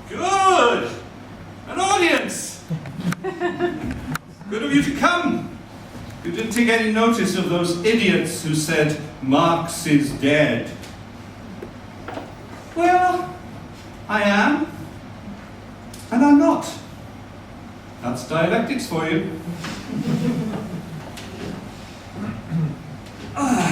Good! An audience! Good of you to come. You didn't take any notice of those idiots who said Marx is dead. Well, I am, and I'm not. That's dialectics for you. Yeah.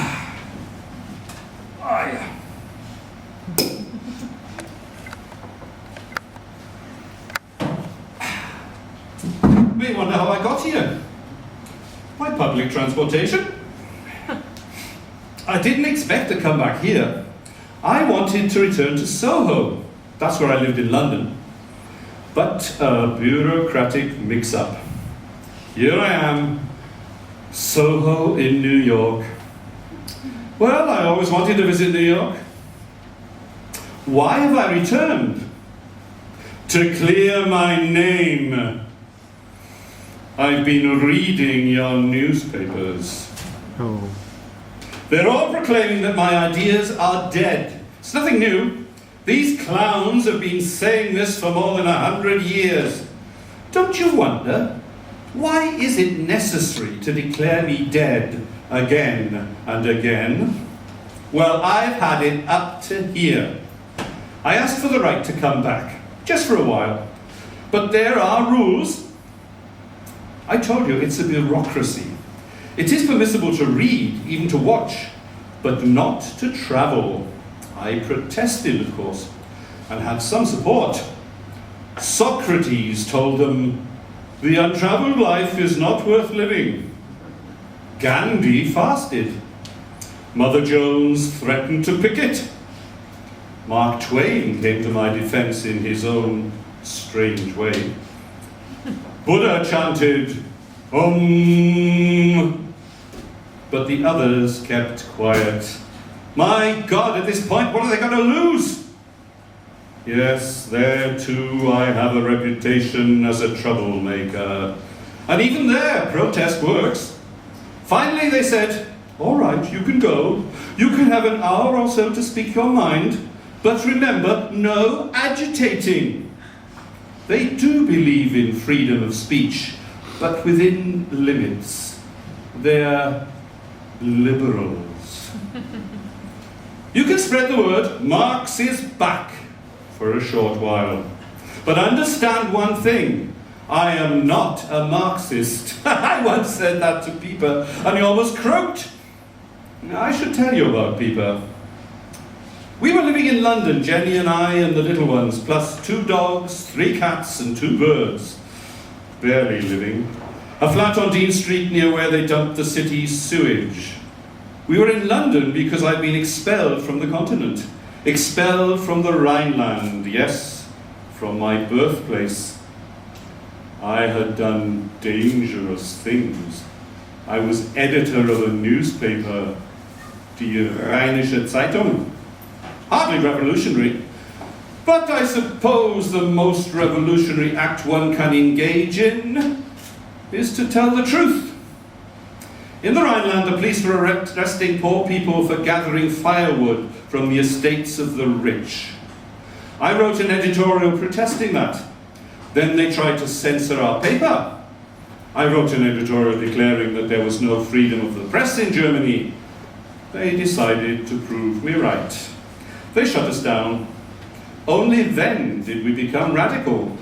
May wonder how I got here. By public transportation. I didn't expect to come back here. I wanted to return to Soho. That's where I lived in London. But a bureaucratic mix-up. Here I am, Soho in New York. Well, I always wanted to visit New York. Why have I returned? To clear my name. I've been reading your newspapers. Oh. They're all proclaiming that my ideas are dead. It's nothing new. These clowns have been saying this for more than 100 years. Don't you wonder, why is it necessary to declare me dead again and again? Well, I've had it up to here. I asked for the right to come back, just for a while. But there are rules. I told you, it's a bureaucracy. It is permissible to read, even to watch, but not to travel. I protested, of course, and had some support. Socrates told them, the untraveled life is not worth living. Gandhi fasted. Mother Jones threatened to picket. Mark Twain came to my defense in his own strange way. Buddha chanted, Om, but the others kept quiet. My God, at this point, what are they going to lose? Yes, there too I have a reputation as a troublemaker. And even there, protest works. Finally they said, all right, you can go. You can have an hour or so to speak your mind, but remember, no agitating. They do believe in freedom of speech, but within limits. They're liberals. You can spread the word, Marx is back, for a short while. But understand one thing, I am not a Marxist. I once said that to Pieper, and he almost croaked. I should tell you about Pieper. We were living in London, Jenny and I and the little ones, plus 2 dogs, 3 cats and 2 birds. Barely living. A flat on Dean Street near where they dumped the city's sewage. We were in London because I'd been expelled from the continent. Expelled from the Rhineland, yes, from my birthplace. I had done dangerous things. I was editor of a newspaper, Die Rheinische Zeitung. Hardly revolutionary, but I suppose the most revolutionary act one can engage in is to tell the truth. In the Rhineland, the police were arresting poor people for gathering firewood from the estates of the rich. I wrote an editorial protesting that. Then they tried to censor our paper. I wrote an editorial declaring that there was no freedom of the press in Germany. They decided to prove me right. They shut us down. Only then did we become radical.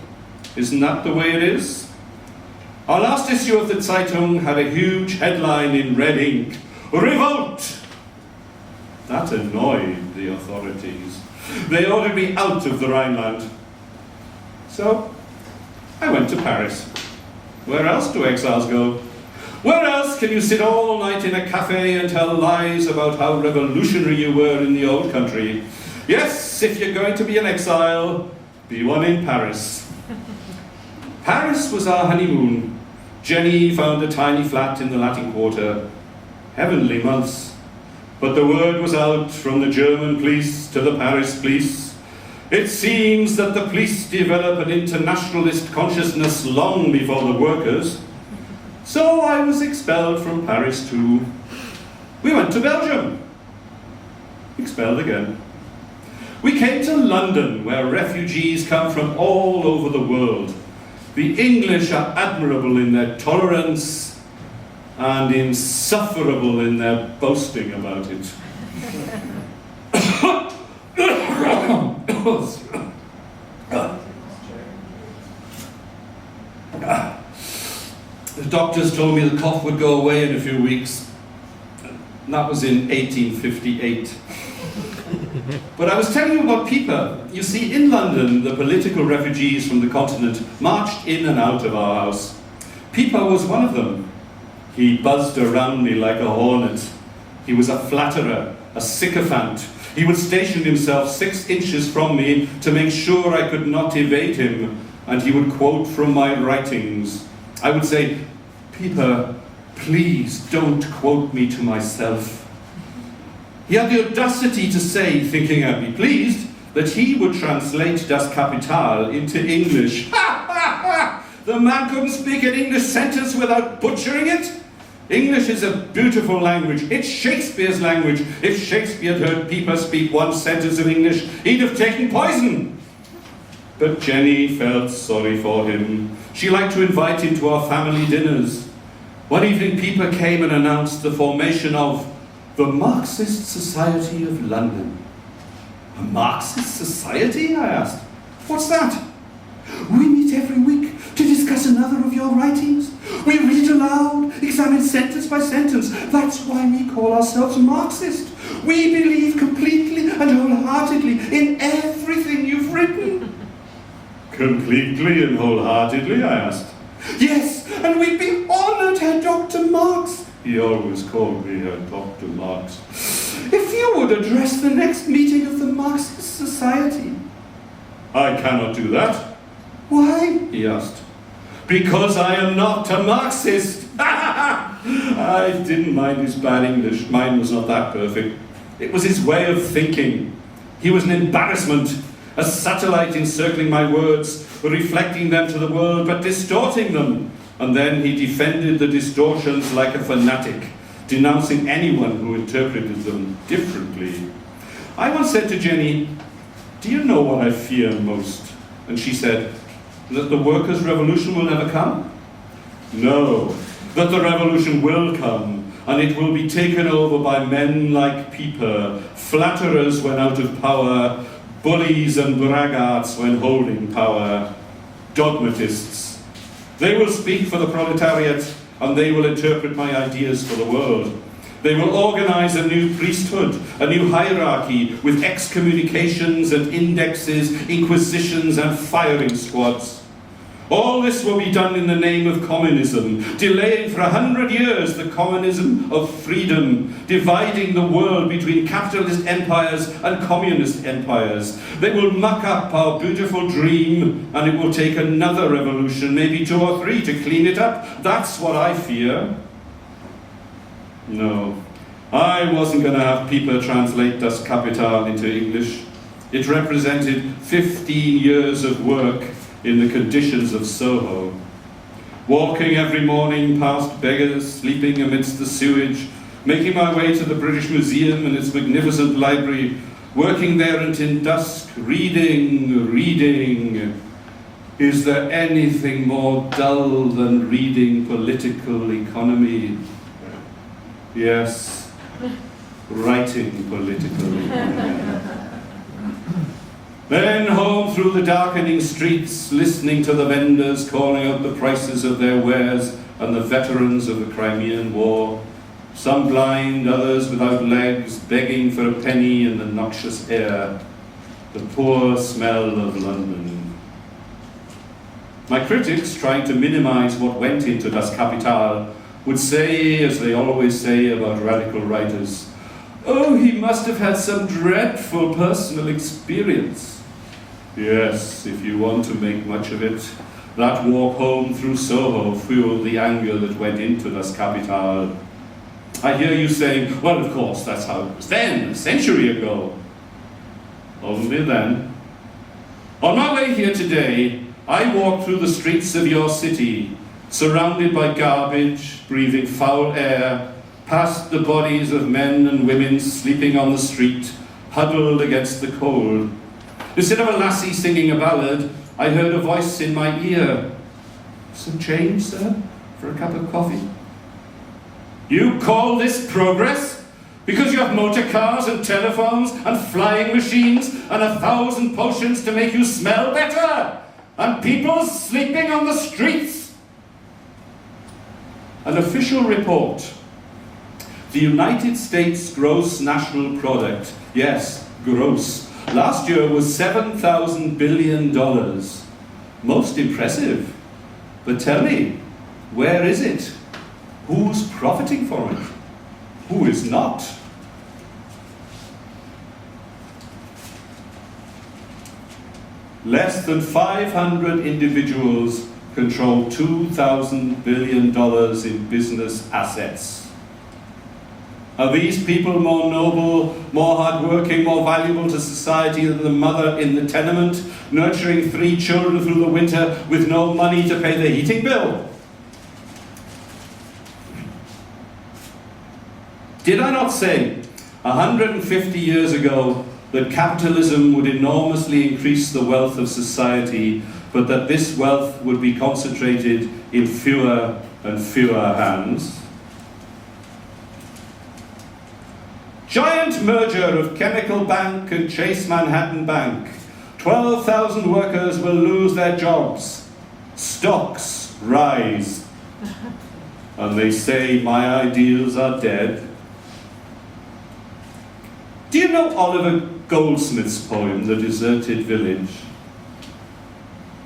Isn't that the way it is? Our last issue of the Zeitung had a huge headline in red ink, Revolt! That annoyed the authorities. They ordered me out of the Rhineland. So, I went to Paris. Where else do exiles go? Where else can you sit all night in a cafe and tell lies about how revolutionary you were in the old country? Yes, if you're going to be an exile, be one in Paris. Paris was our honeymoon. Jenny found a tiny flat in the Latin Quarter. Heavenly months. But the word was out from the German police to the Paris police. It seems that the police develop an internationalist consciousness long before the workers. So I was expelled from Paris too. We went to Belgium. Expelled again. We came to London, where refugees come from all over the world. The English are admirable in their tolerance and insufferable in their boasting about it. The doctors told me the cough would go away in a few weeks. And that was in 1858. But I was telling you about Pieper. You see, in London, the political refugees from the continent marched in and out of our house. Pieper was one of them. He buzzed around me like a hornet. He was a flatterer, a sycophant. He would station himself 6 inches from me to make sure I could not evade him, and he would quote from my writings. I would say, "Pieper, please don't quote me to myself." He had the audacity to say, thinking I'd be pleased, that he would translate Das Kapital into English. Ha, ha, ha! The man couldn't speak an English sentence without butchering it. English is a beautiful language. It's Shakespeare's language. If Shakespeare had heard Pieper speak 1 sentence of English, he'd have taken poison. But Jenny felt sorry for him. She liked to invite him to our family dinners. One evening, Pieper came and announced the formation of the Marxist Society of London. A Marxist Society? I asked. What's that? We meet every week to discuss another of your writings. We read it aloud, examine sentence by sentence. That's why we call ourselves Marxist. We believe completely and wholeheartedly in everything you've written. Completely and wholeheartedly, I asked. Yes, and we'd be honoured, Herr Dr. Marx. He always called me Herr Dr. Marx. If you would address the next meeting of the Marxist Society. I cannot do that. Why? He asked. Because I am not a Marxist. I didn't mind his bad English. Mine was not that perfect. It was his way of thinking. He was an embarrassment, a satellite encircling my words, reflecting them to the world, but distorting them. And then he defended the distortions like a fanatic, denouncing anyone who interpreted them differently. I once said to Jenny, "Do you know what I fear most?" And she said, "That the workers' revolution will never come?" No, that the revolution will come, and it will be taken over by men like Pieper, flatterers when out of power, bullies and braggarts when holding power, dogmatists. They will speak for the proletariat, and they will interpret my ideas for the world. They will organize a new priesthood, a new hierarchy with excommunications and indexes, inquisitions and firing squads. All this will be done in the name of communism, delaying for 100 years the communism of freedom, dividing the world between capitalist empires and communist empires. They will muck up our beautiful dream, and it will take another revolution, maybe 2 or 3, to clean it up. That's what I fear. No, I wasn't going to have Pieper translate Das Kapital into English. It represented 15 years of work in the conditions of Soho. Walking every morning past beggars, sleeping amidst the sewage, making my way to the British Museum and its magnificent library, working there until dusk, reading. Is there anything more dull than reading political economy? Yes, writing political economy. Then home through the darkening streets, listening to the vendors calling out the prices of their wares and the veterans of the Crimean War, some blind, others without legs, begging for a penny in the noxious air, the poor smell of London. My critics, trying to minimize what went into Das Kapital, would say, as they always say about radical writers, "Oh, he must have had some dreadful personal experience." Yes, if you want to make much of it, that walk home through Soho fueled the anger that went into Das Kapital. I hear you saying, "Well, of course, that's how it was then, a century ago." Only then. On my way here today, I walked through the streets of your city, surrounded by garbage, breathing foul air, past the bodies of men and women sleeping on the street, huddled against the cold. Instead of a lassie singing a ballad, I heard a voice in my ear. Some change, sir, for a cup of coffee? You call this progress? Because you have motor cars and telephones and flying machines and 1,000 potions to make you smell better? And people sleeping on the streets? An official report. The United States gross national product, yes, gross, last year was $7,000 billion. Most impressive. But tell me, where is it? Who's profiting from it? Who is not? Less than 500 individuals control $2,000 billion in business assets. Are these people more noble, more hardworking, more valuable to society than the mother in the tenement, nurturing 3 children through the winter with no money to pay the heating bill? Did I not say 150 years ago that capitalism would enormously increase the wealth of society, but that this wealth would be concentrated in fewer and fewer hands? Giant merger of Chemical Bank and Chase Manhattan Bank. 12,000 workers will lose their jobs. Stocks rise. And they say my ideals are dead. Do you know Oliver Goldsmith's poem, The Deserted Village?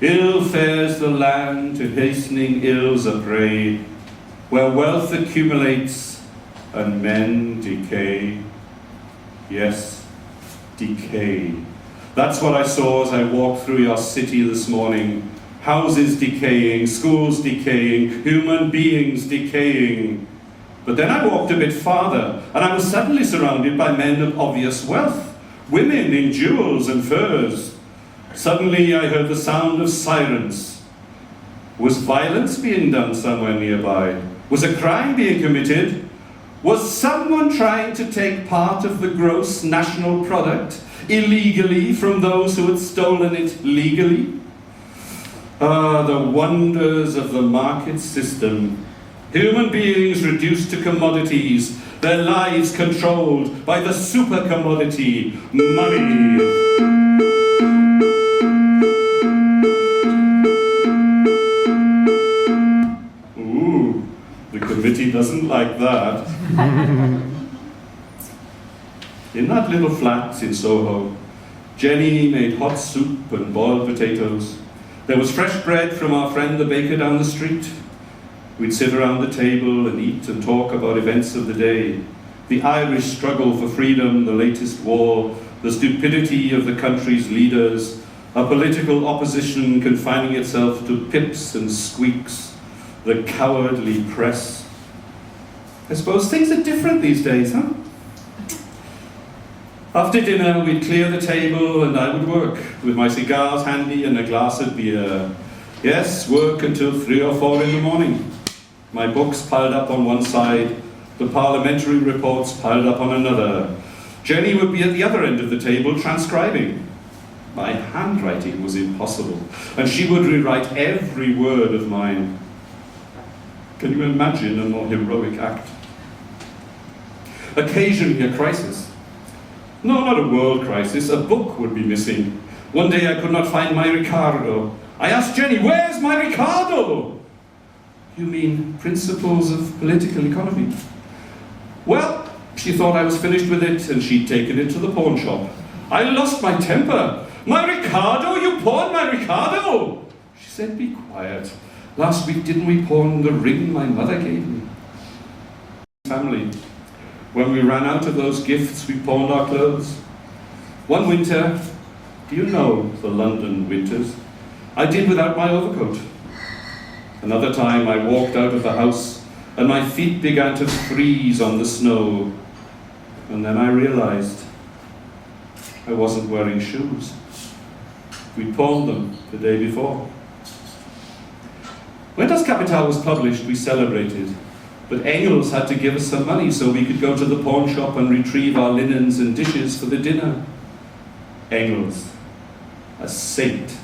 Ill fares the land to hastening ills a prey, where wealth accumulates and men decay. Yes, decay. That's what I saw as I walked through your city this morning. Houses decaying, schools decaying, human beings decaying. But then I walked a bit farther, and I was suddenly surrounded by men of obvious wealth, women in jewels and furs. Suddenly I heard the sound of sirens. Was violence being done somewhere nearby? Was a crime being committed? Was someone trying to take part of the gross national product illegally from those who had stolen it legally? Ah, the wonders of the market system. Human beings reduced to commodities, their lives controlled by the super commodity, money. Ooh, the committee doesn't like that. In that little flat in Soho, Jenny made hot soup and boiled potatoes. There was fresh bread from our friend the baker down the street. We'd sit around the table and eat and talk about events of the day. The Irish struggle for freedom, the latest war, the stupidity of the country's leaders, a political opposition confining itself to pips and squeaks, the cowardly press. I suppose things are different these days, huh? After dinner, we'd clear the table and I would work, with my cigars handy and a glass of beer. Yes, work until 3 or 4 in the morning. My books piled up on one side, the parliamentary reports piled up on another. Jenny would be at the other end of the table transcribing. My handwriting was impossible, and she would rewrite every word of mine. Can you imagine a more heroic act? Occasionally a crisis. No, not a world crisis, a book would be missing. One day I could not find my Ricardo. I asked Jenny, where's my Ricardo? You mean Principles of Political Economy? Well, she thought I was finished with it and she'd taken it to the pawn shop. I lost my temper. My Ricardo? You pawned my Ricardo? She said, be quiet. Last week didn't we pawn the ring my mother gave me? Family. When we ran out of those gifts, we pawned our clothes. One winter, do you know the London winters? I did without my overcoat. Another time I walked out of the house and my feet began to freeze on the snow. And then I realized I wasn't wearing shoes. We pawned them the day before. When Das Kapital was published, we celebrated. But Engels had to give us some money so we could go to the pawn shop and retrieve our linens and dishes for the dinner. Engels, a saint.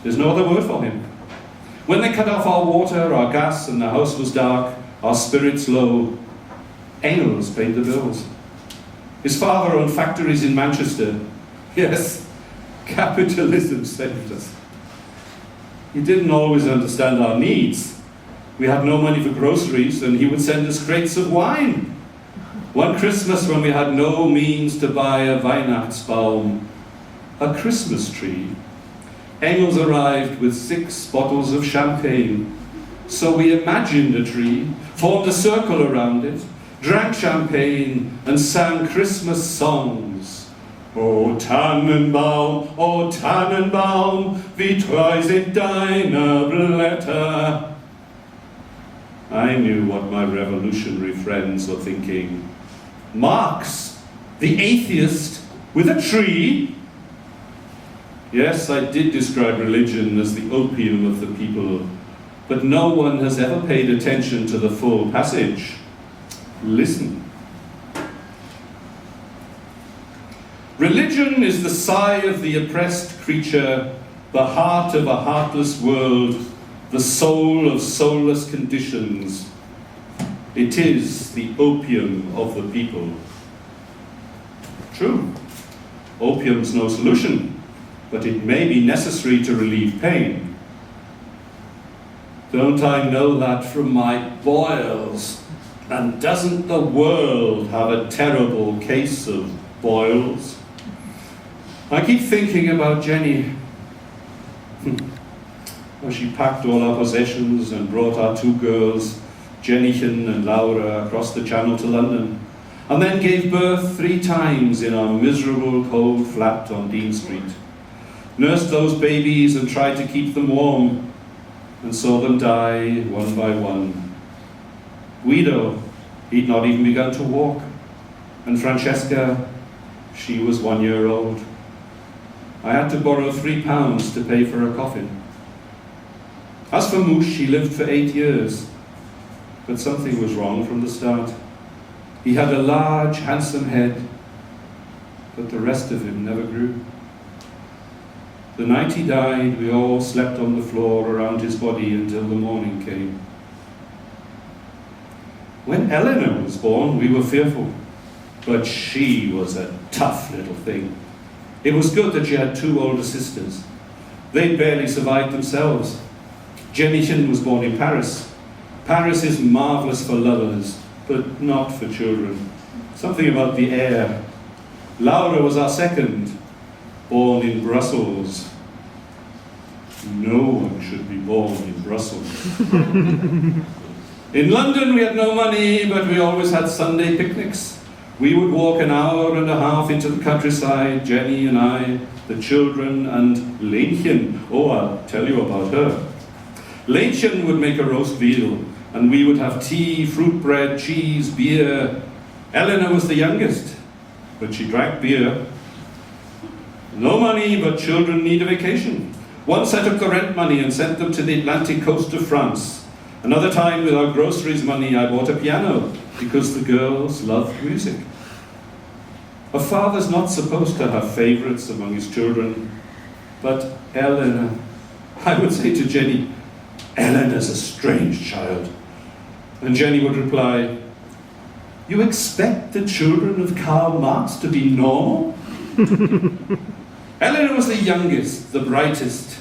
There's no other word for him. When they cut off our water, our gas, and the house was dark, our spirits low, Engels paid the bills. His father owned factories in Manchester. Yes, capitalism saved us. He didn't always understand our needs. We had no money for groceries, and he would send us crates of wine. One Christmas, when we had no means to buy a Weihnachtsbaum, a Christmas tree, Engels arrived with 6 bottles of champagne. So we imagined a tree, formed a circle around it, drank champagne, and sang Christmas songs. O Tannenbaum, wie treu sind deine Blätter. I knew what my revolutionary friends were thinking. Marx, the atheist, with a tree? Yes, I did describe religion as the opium of the people, but no one has ever paid attention to the full passage. Listen. Religion is the sigh of the oppressed creature, the heart of a heartless world, the soul of soulless conditions. It is the opium of the people. True, opium's no solution, but it may be necessary to relieve pain. Don't I know that from my boils? And doesn't the world have a terrible case of boils? I keep thinking about Jenny. Well, she packed all our possessions and brought our 2 girls, Jennychen and Laura, across the channel to London, and then gave birth 3 times in our miserable cold flat on Dean Street. Nursed those babies and tried to keep them warm, and saw them die one by one. Guido, he'd not even begun to walk, and Francesca, she was 1 year old. I had to borrow £3 to pay for her coffin. As for Moosh, he lived for 8 years, but something was wrong from the start. He had a large, handsome head, but the rest of him never grew. The night he died, we all slept on the floor around his body until the morning came. When Eleanor was born, we were fearful, but she was a tough little thing. It was good that she had 2 older sisters. They barely survived themselves. Jennychen was born in Paris. Paris is marvelous for lovers, but not for children. Something about the air. Laura was our second, born in Brussels. No one should be born in Brussels. In London, we had no money, but we always had Sunday picnics. We would walk an hour and a half into the countryside, Jenny and I, the children, and Lenchen. Oh, I'll tell you about her. Lenchen would make a roast veal, and we would have tea, fruit bread, cheese, beer. Eleanor was the youngest, but she drank beer. No money, but children need a vacation. Once I took the rent money and sent them to the Atlantic coast of France. Another time, with our groceries money, I bought a piano because the girls loved music. A father's not supposed to have favorites among his children, but Eleanor, I would say to Jenny, Eleanor's a strange child. And Jenny would reply, you expect the children of Karl Marx to be normal? Eleanor was the youngest, the brightest.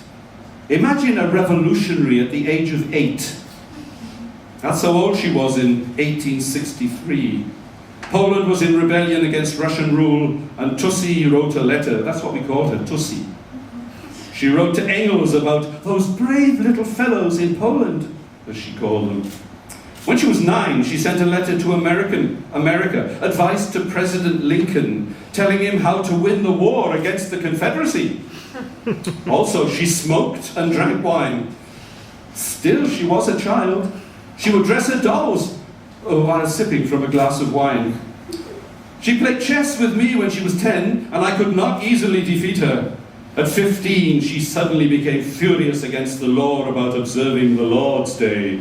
Imagine a revolutionary at the age of 8. That's how old she was in 1863. Poland was in rebellion against Russian rule, and Tussie wrote a letter. That's what we called her, Tussie. She wrote to Engels about those brave little fellows in Poland, as she called them. When she was 9, she sent a letter to America, advice to President Lincoln, telling him how to win the war against the Confederacy. Also, she smoked and drank wine. Still, she was a child. She would dress her dolls while sipping from a glass of wine. She played chess with me when she was 10, and I could not easily defeat her. At 15, she suddenly became furious against the law about observing the Lord's Day.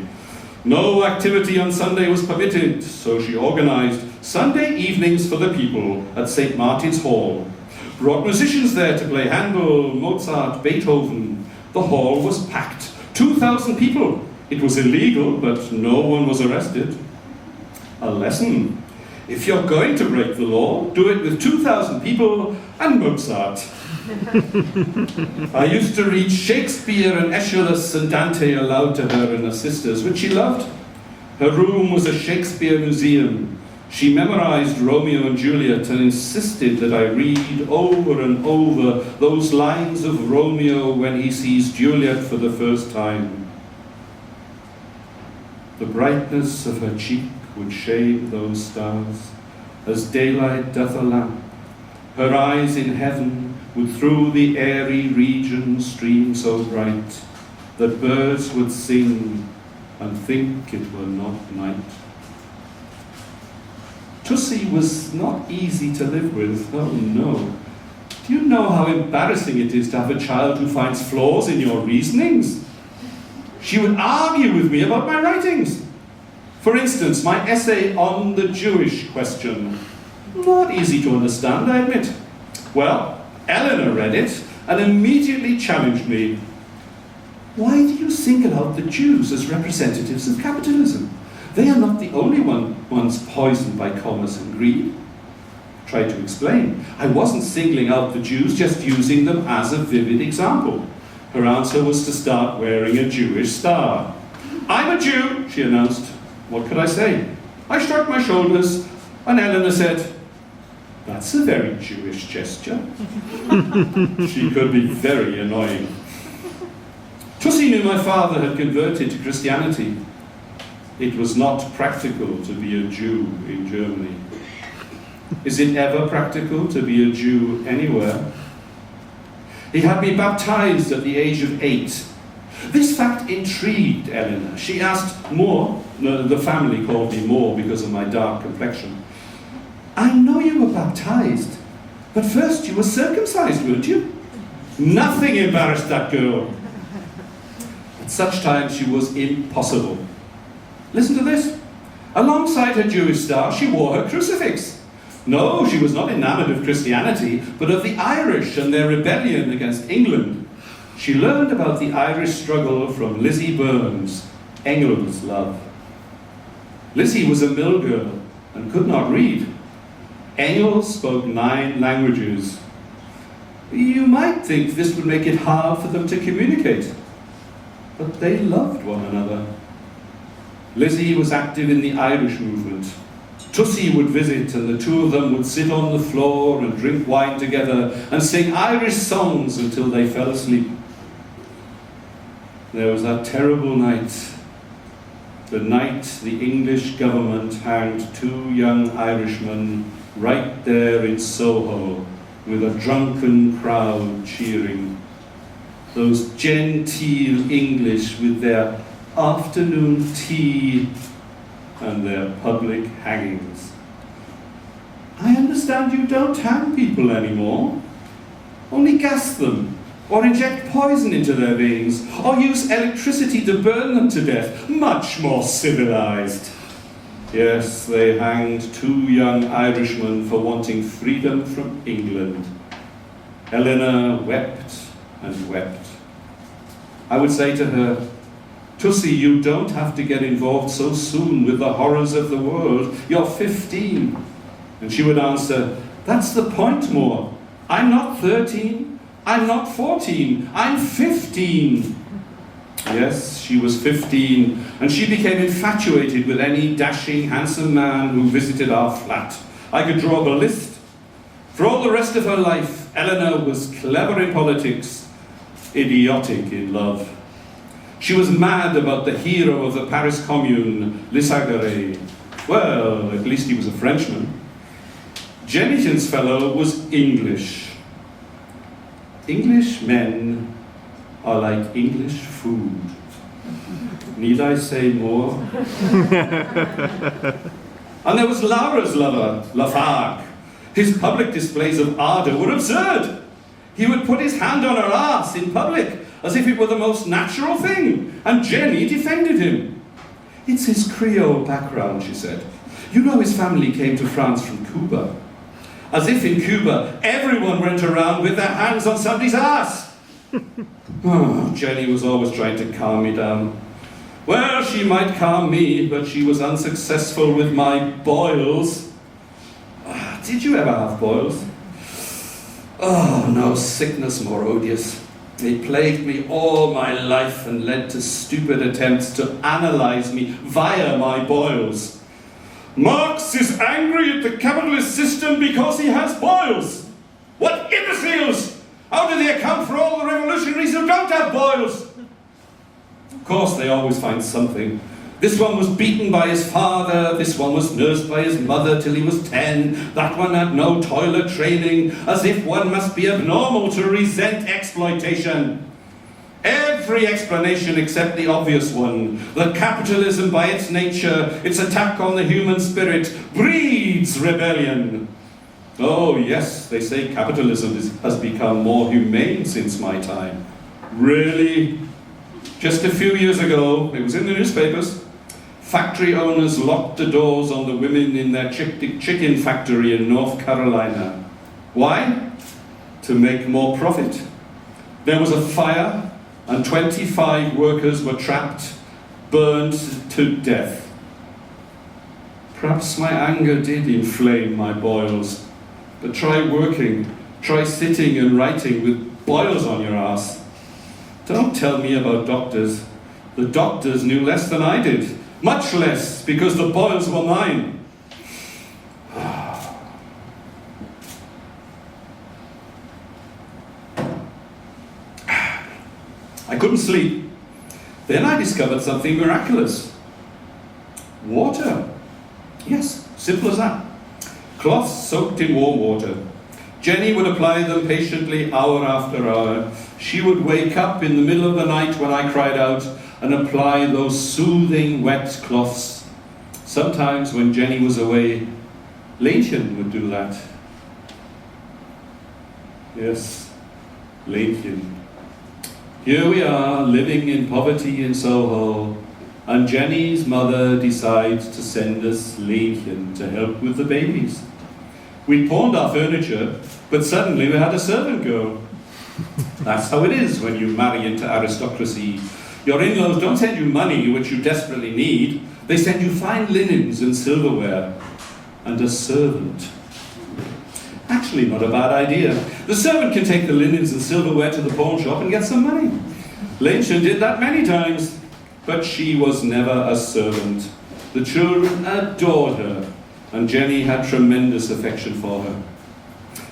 No activity on Sunday was permitted, so she organised Sunday evenings for the people at St. Martin's Hall. Brought musicians there to play Handel, Mozart, Beethoven. The hall was packed. 2,000 people. It was illegal, but no one was arrested. A lesson. If you're going to break the law, do it with 2,000 people and Mozart. I used to read Shakespeare and Aeschylus and Dante aloud to her and her sisters, which she loved. Her room was a Shakespeare museum. She memorized Romeo and Juliet and insisted that I read over and over those lines of Romeo when he sees Juliet for the first time. The brightness of her cheek would shade those stars, as daylight doth a lamp. Her eyes in heaven would through the airy region stream so bright, that birds would sing and think it were not night. Tussie was not easy to live with, oh no. Do you know how embarrassing it is to have a child who finds flaws in your reasonings? She would argue with me about my writings. For instance, my essay on the Jewish question. Not easy to understand, I admit. Well, Eleanor read it and immediately challenged me. Why do you single out the Jews as representatives of capitalism? They are not the only ones poisoned by commerce and greed. I tried to explain. I wasn't singling out the Jews, just using them as a vivid example. Her answer was to start wearing a Jewish star. I'm a Jew, she announced. What could I say? I shrugged my shoulders, and Eleanor said, that's a very Jewish gesture. She could be very annoying. Tussie knew my father had converted to Christianity. It was not practical to be a Jew in Germany. Is it ever practical to be a Jew anywhere? He had me baptized at the age of 8. This fact intrigued Eleanor. She asked more. No, the family called me more because of my dark complexion. I know you were baptized, but first you were circumcised, weren't you? Nothing embarrassed that girl. At such times she was impossible. Listen to this. Alongside her Jewish star, she wore her crucifix. No, she was not enamored of Christianity, but of the Irish and their rebellion against England. She learned about the Irish struggle from Lizzie Burns, Engels' love. Lizzie was a mill girl and could not read. Engels spoke 9 languages. You might think this would make it hard for them to communicate, but they loved one another. Lizzie was active in the Irish movement. Tussie would visit and the two of them would sit on the floor and drink wine together and sing Irish songs until they fell asleep. There was that terrible night, the night the English government hanged 2 young Irishmen right there in Soho with a drunken crowd cheering. Those genteel English with their afternoon tea and their public hangings. I understand you don't hang people anymore. Only gas them, or inject poison into their veins, or use electricity to burn them to death. Much more civilized. Yes, they hanged 2 young Irishmen for wanting freedom from England. Eleanor wept and wept. I would say to her, Tussie, you don't have to get involved so soon with the horrors of the world. You're 15. And she would answer, that's the point, Moore. I'm not 13. I'm not 14. I'm 15. Yes, she was 15, and she became infatuated with any dashing, handsome man who visited our flat. I could draw up a list. For all the rest of her life, Eleanor was clever in politics, idiotic in love. She was mad about the hero of the Paris Commune, Lissagaray. Well, at least he was a Frenchman. Jennings's fellow was English. English men are like English food. Need I say more? And there was Laura's lover, Lafargue. His public displays of ardour were absurd. He would put his hand on her arse in public, as if it were the most natural thing, and Jenny defended him. It's his Creole background, she said. You know his family came to France from Cuba. As if in Cuba, everyone went around with their hands on somebody's ass. Oh, Jenny was always trying to calm me down. Well, she might calm me, but she was unsuccessful with my boils. Did you ever have boils? Oh, no sickness more odious. It plagued me all my life and led to stupid attempts to analyze me via my boils. Marx is angry at the capitalist system because he has boils. What imbeciles! How do they account for all the revolutionaries who don't have boils? Of course, they always find something. This one was beaten by his father, this one was nursed by his mother till he was 10, that one had no toilet training, as if one must be abnormal to resent exploitation. Every explanation except the obvious one, that capitalism by its nature, its attack on the human spirit, breeds rebellion. Oh yes, they say capitalism has become more humane since my time. Really? Just a few years ago, it was in the newspapers, factory owners locked the doors on the women in their chicken factory in North Carolina. Why? To make more profit. There was a fire, and 25 workers were trapped, burned to death. Perhaps my anger did inflame my boils, but try working, try sitting and writing with boils on your ass. Don't tell me about doctors. The doctors knew less than I did, much less, because the boils were mine. I couldn't sleep. Then I discovered something miraculous. Water. Yes, simple as that. Cloths soaked in warm water. Jenny would apply them patiently hour after hour. She would wake up in the middle of the night when I cried out and apply those soothing wet cloths. Sometimes when Jenny was away, Leentchen would do that. Yes, Leentchen. Here we are, living in poverty in Soho, and Jenny's mother decides to send us Leentchen to help with the babies. We pawned our furniture, but suddenly we had a servant girl. That's how it is when you marry into aristocracy. Your in-laws don't send you money, which you desperately need. They send you fine linens and silverware, and a servant. Actually, not a bad idea. The servant can take the linens and silverware to the pawn shop and get some money. Leentchen did that many times, but she was never a servant. The children adored her, and Jenny had tremendous affection for her.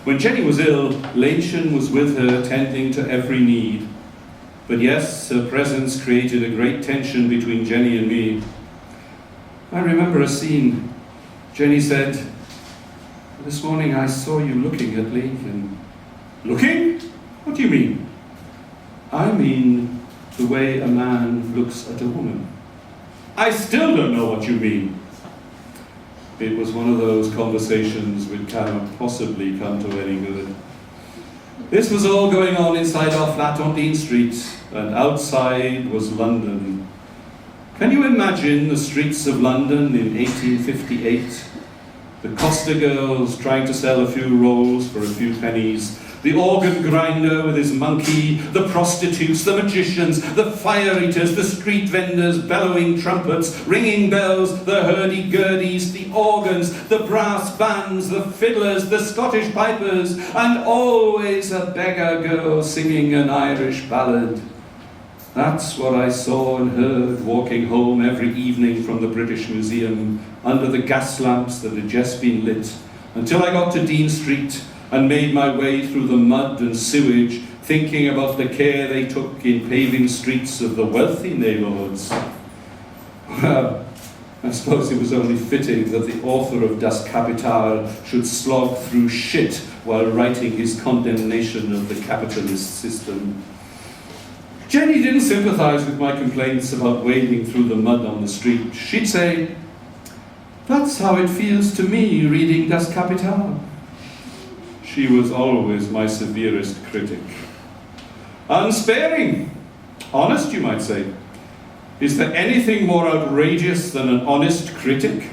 When Jenny was ill, Leentchen was with her, tending to every need. But yes, her presence created a great tension between Jenny and me. I remember a scene. Jenny said, "This morning I saw you looking at Leentchen." Looking? What do you mean? I mean the way a man looks at a woman. I still don't know what you mean. It was one of those conversations which cannot possibly come to any good. This was all going on inside our flat on Dean Street, and outside was London. Can you imagine the streets of London in 1858? The Costa girls trying to sell a few rolls for a few pennies, the organ grinder with his monkey, the prostitutes, the magicians, the fire eaters, the street vendors bellowing trumpets, ringing bells, the hurdy-gurdies, the organs, the brass bands, the fiddlers, the Scottish pipers, and always a beggar girl singing an Irish ballad. That's what I saw and heard walking home every evening from the British Museum under the gas lamps that had just been lit, until I got to Dean Street and made my way through the mud and sewage, thinking about the care they took in paving streets of the wealthy neighbourhoods. Well, I suppose it was only fitting that the author of Das Kapital should slog through shit while writing his condemnation of the capitalist system. Jenny didn't sympathise with my complaints about wading through the mud on the street. She'd say, "That's how it feels to me reading Das Kapital." She was always my severest critic. Unsparing, honest you might say. Is there anything more outrageous than an honest critic?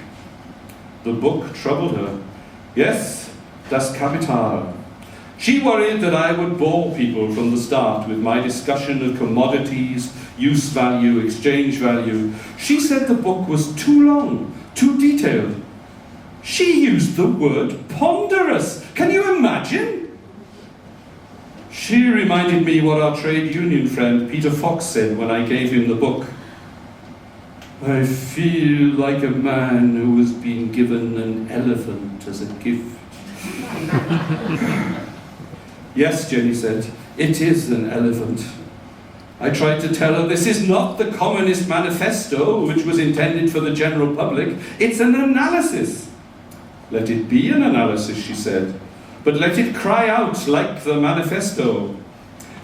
The book troubled her. Yes, das Kapital. She worried that I would bore people from the start with my discussion of commodities, use value, exchange value. She said the book was too long, too detailed. She used the word ponderous. Can you imagine? She reminded me what our trade union friend Peter Fox said when I gave him the book. I feel like a man who has been given an elephant as a gift. Yes, Jenny said, it is an elephant. I tried to tell her this is not the Communist Manifesto, which was intended for the general public. It's an analysis. Let it be an analysis, she said, but let it cry out like the manifesto.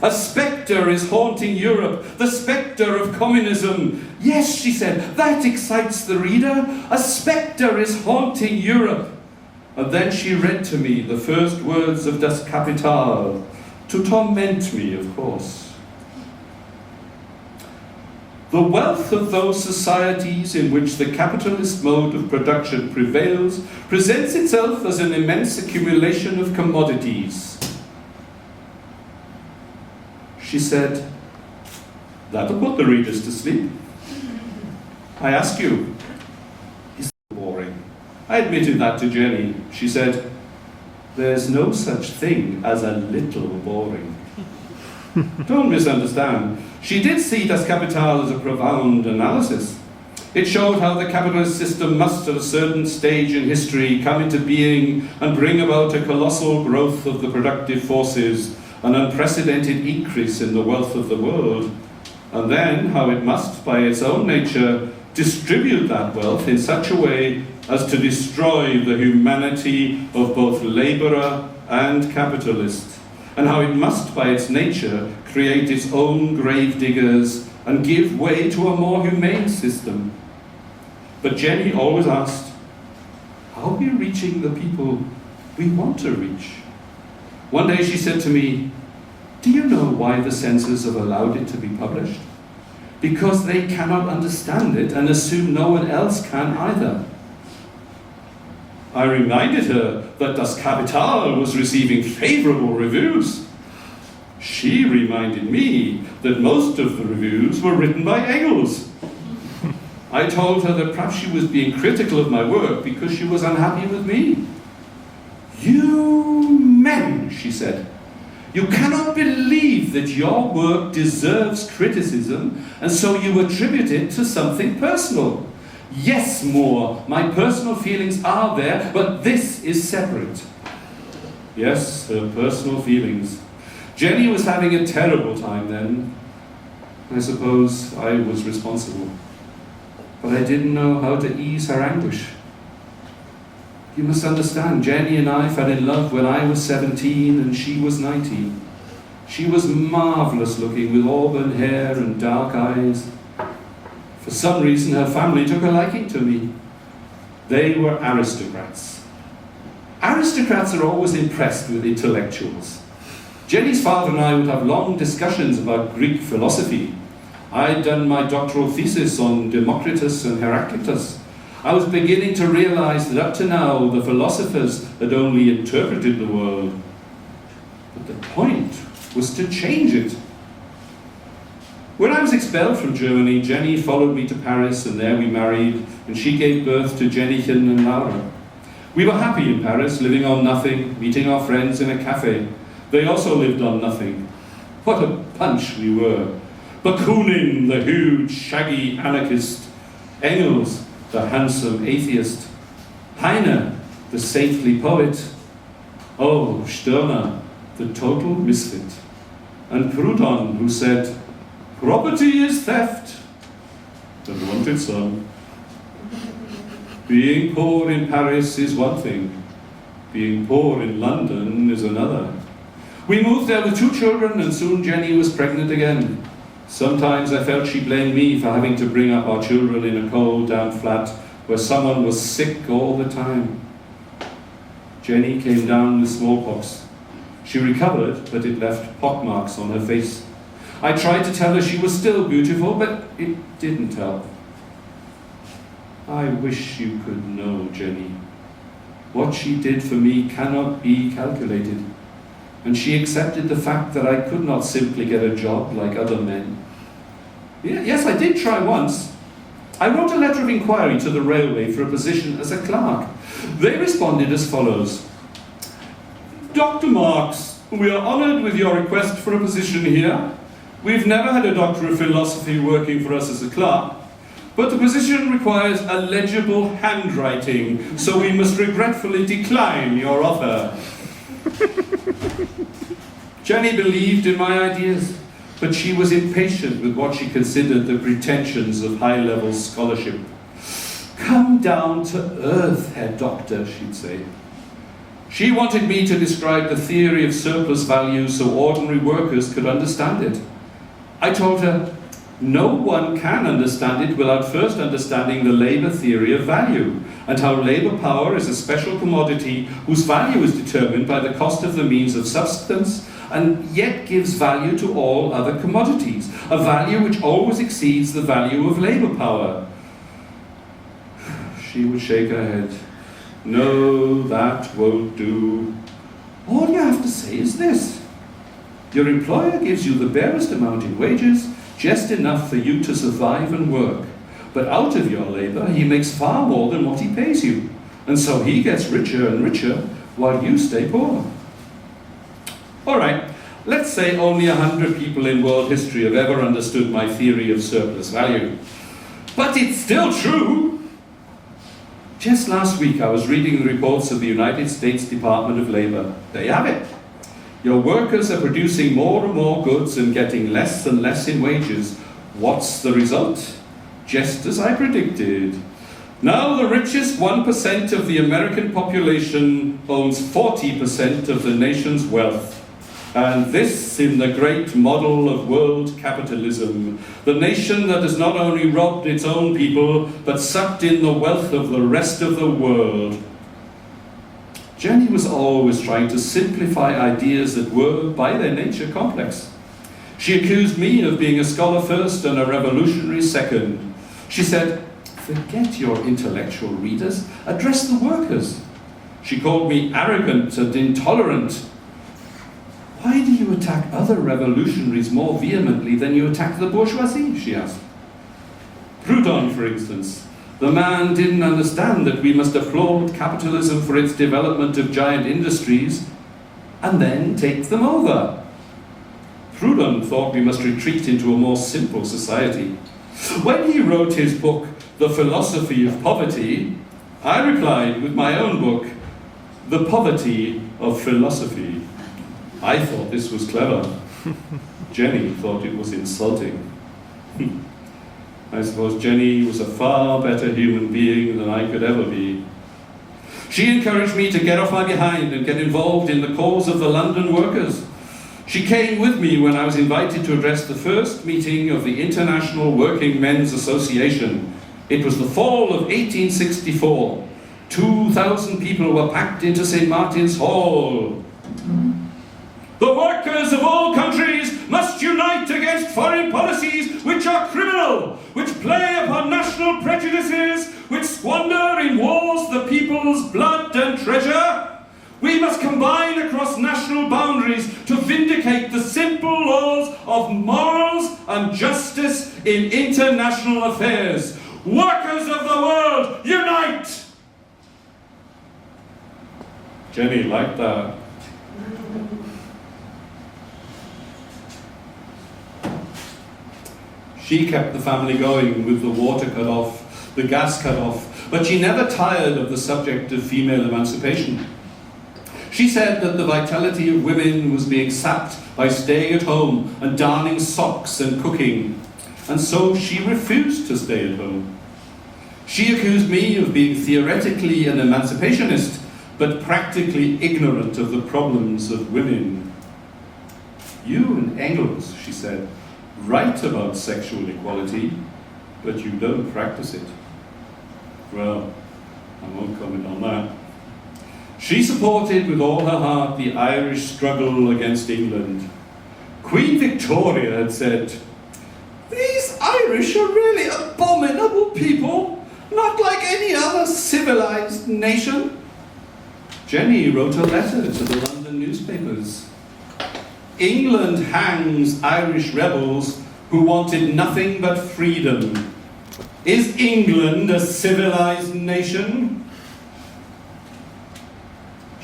A spectre is haunting Europe, the spectre of communism. Yes, she said, that excites the reader. A spectre is haunting Europe. And then she read to me the first words of Das Kapital, to torment me, of course. The wealth of those societies in which the capitalist mode of production prevails presents itself as an immense accumulation of commodities. She said, that'll put the readers to sleep. I ask you, is it boring? I admitted that to Jenny. She said, there's no such thing as a little boring. Don't misunderstand. She did see Das Kapital as a profound analysis. It showed how the capitalist system must, at a certain stage in history, come into being and bring about a colossal growth of the productive forces, an unprecedented increase in the wealth of the world, and then how it must, by its own nature, distribute that wealth in such a way as to destroy the humanity of both labourer and capitalist, and how it must, by its nature, create its own grave diggers and give way to a more humane system. But Jenny always asked, how are we reaching the people we want to reach? One day she said to me, do you know why the censors have allowed it to be published? Because they cannot understand it and assume no one else can either. I reminded her that Das Kapital was receiving favourable reviews. She reminded me that most of the reviews were written by Engels. I told her that perhaps she was being critical of my work because she was unhappy with me. You men, she said, you cannot believe that your work deserves criticism, and so you attribute it to something personal. Yes, Moore, my personal feelings are there, but this is separate. Yes, her personal feelings. Jenny was having a terrible time then. I suppose I was responsible. But I didn't know how to ease her anguish. You must understand, Jenny and I fell in love when I was 17 and she was 19. She was marvellous looking with auburn hair and dark eyes. For some reason her family took a liking to me. They were aristocrats. Aristocrats are always impressed with intellectuals. Jenny's father and I would have long discussions about Greek philosophy. I'd done my doctoral thesis on Democritus and Heraclitus. I was beginning to realize that up to now the philosophers had only interpreted the world. But the point was to change it. When I was expelled from Germany, Jenny followed me to Paris, and there we married, and she gave birth to Jennychen and Laura. We were happy in Paris, living on nothing, meeting our friends in a cafe. They also lived on nothing. What a bunch we were. Bakunin, the huge, shaggy anarchist. Engels, the handsome atheist. Heine, the saintly poet. Oh, Stirner, the total misfit. And Proudhon, who said, property is theft, and wanted some. Being poor in Paris is one thing. Being poor in London is another. We moved there with 2 children, and soon Jenny was pregnant again. Sometimes I felt she blamed me for having to bring up our children in a cold, damp flat where someone was sick all the time. Jenny came down with smallpox. She recovered, but it left pockmarks on her face. I tried to tell her she was still beautiful, but it didn't help. I wish you could know Jenny. What she did for me cannot be calculated. And she accepted the fact that I could not simply get a job like other men. Yes, I did try once. I wrote a letter of inquiry to the railway for a position as a clerk. They responded as follows. Dr. Marks, we are honoured with your request for a position here. We've never had a Doctor of Philosophy working for us as a clerk, but the position requires a legible handwriting, so we must regretfully decline your offer. Jenny believed in my ideas, but she was impatient with what she considered the pretensions of high-level scholarship. Come down to earth, Herr Doctor, she'd say. She wanted me to describe the theory of surplus value so ordinary workers could understand it. I told her, no one can understand it without first understanding the labour theory of value, and how labour power is a special commodity whose value is determined by the cost of the means of substance, and yet gives value to all other commodities, a value which always exceeds the value of labour power. She would shake her head. No, that won't do. All you have to say is this. Your employer gives you the barest amount in wages, just enough for you to survive and work. But out of your labour, he makes far more than what he pays you. And so he gets richer and richer while you stay poor. All right, let's say only 100 people in world history have ever understood my theory of surplus value. But it's still true. Just last week, I was reading the reports of the United States Department of Labor. There you have it. Your workers are producing more and more goods and getting less and less in wages. What's the result? Just as I predicted. Now the richest 1% of the American population owns 40% of the nation's wealth. And this in the great model of world capitalism, the nation that has not only robbed its own people, but sucked in the wealth of the rest of the world. Jenny was always trying to simplify ideas that were, by their nature, complex. She accused me of being a scholar first and a revolutionary second. She said, forget your intellectual readers, address the workers. She called me arrogant and intolerant. Why do you attack other revolutionaries more vehemently than you attack the bourgeoisie, she asked. Proudhon, for instance. The man didn't understand that we must applaud capitalism for its development of giant industries and then take them over. Proudhon thought we must retreat into a more simple society. When he wrote his book, The Philosophy of Poverty, I replied with my own book, The Poverty of Philosophy. I thought this was clever. Jenny thought it was insulting. I suppose Jenny was a far better human being than I could ever be. She encouraged me to get off my behind and get involved in the cause of the London workers. She came with me when I was invited to address the first meeting of the International Working Men's Association. It was the fall of 1864. 2,000 people were packed into St. Martin's Hall. The workers of all countries must unite against foreign policies which are criminal, which play upon national prejudices, which squander in wars the people's blood and treasure. We must combine across national boundaries to vindicate the simple laws of morals and justice in international affairs. Workers of the world, unite! Jenny liked that. She kept the family going with the water cut off, the gas cut off, but she never tired of the subject of female emancipation. She said that the vitality of women was being sapped by staying at home and darning socks and cooking, and so she refused to stay at home. She accused me of being theoretically an emancipationist, but practically ignorant of the problems of women. You and Engels, she said, write about sexual equality, but you don't practice it. Well, I won't comment on that. She supported with all her heart the Irish struggle against England. Queen Victoria had said, "These Irish are really abominable people, not like any other civilized nation." Jenny wrote a letter to the London newspapers. "England hangs Irish rebels who wanted nothing but freedom. Is England a civilized nation?"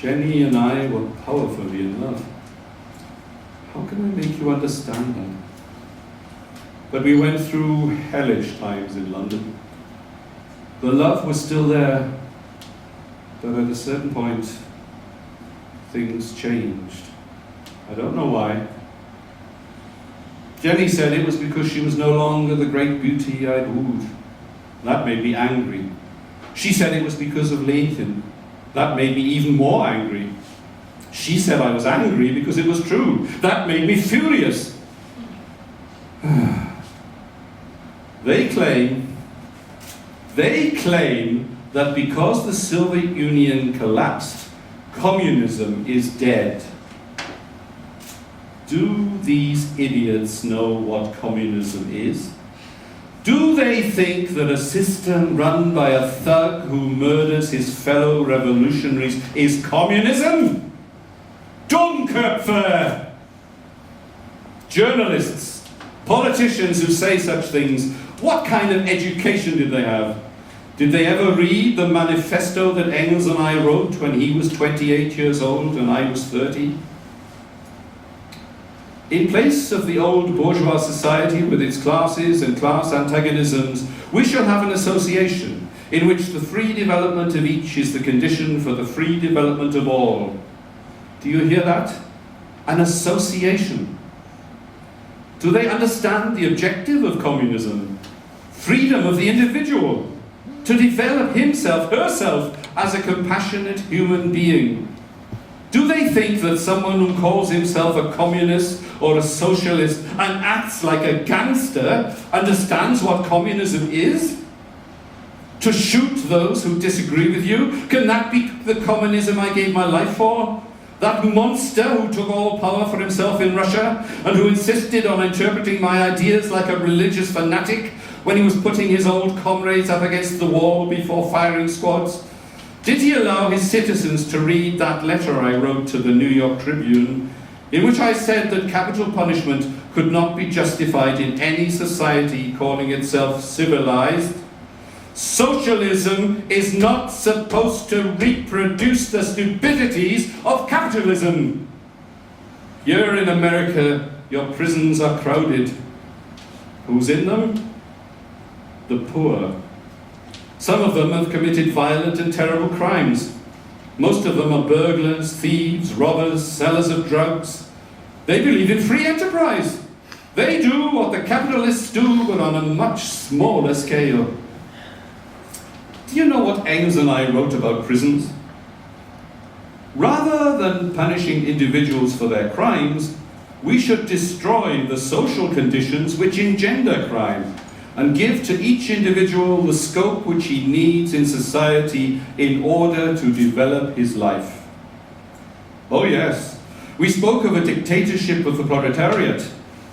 Jenny and I were powerfully in love. How can I make you understand that? But we went through hellish times in London. The love was still there, but at a certain point, things changed. I don't know why. Jenny said it was because she was no longer the great beauty I'd wooed. That made me angry. She said it was because of Lincoln. That made me even more angry. She said I was angry because it was true. That made me furious. They claim that because the Soviet Union collapsed, communism is dead. Do these idiots know what communism is? Do they think that a system run by a thug who murders his fellow revolutionaries is communism? Dummköpfe! Journalists, politicians who say such things, what kind of education did they have? Did they ever read the manifesto that Engels and I wrote when he was 28 years old and I was 30? In place of the old bourgeois society with its classes and class antagonisms, we shall have an association in which the free development of each is the condition for the free development of all. Do you hear that? An association. Do they understand the objective of communism? Freedom of the individual to develop himself, herself, as a compassionate human being. Do they think that someone who calls himself a communist or a socialist and acts like a gangster understands what communism is? To shoot those who disagree with you? Can that be the communism I gave my life for? That monster who took all power for himself in Russia and who insisted on interpreting my ideas like a religious fanatic when he was putting his old comrades up against the wall before firing squads? Did he allow his citizens to read that letter I wrote to the New York Tribune, in which I said that capital punishment could not be justified in any society calling itself civilized? Socialism is not supposed to reproduce the stupidities of capitalism. Here in America, your prisons are crowded. Who's in them? The poor. Some of them have committed violent and terrible crimes. Most of them are burglars, thieves, robbers, sellers of drugs. They believe in free enterprise. They do what the capitalists do, but on a much smaller scale. Do you know what Engels and I wrote about prisons? Rather than punishing individuals for their crimes, we should destroy the social conditions which engender crime and give to each individual the scope which he needs in society in order to develop his life. Oh yes, we spoke of a dictatorship of the proletariat,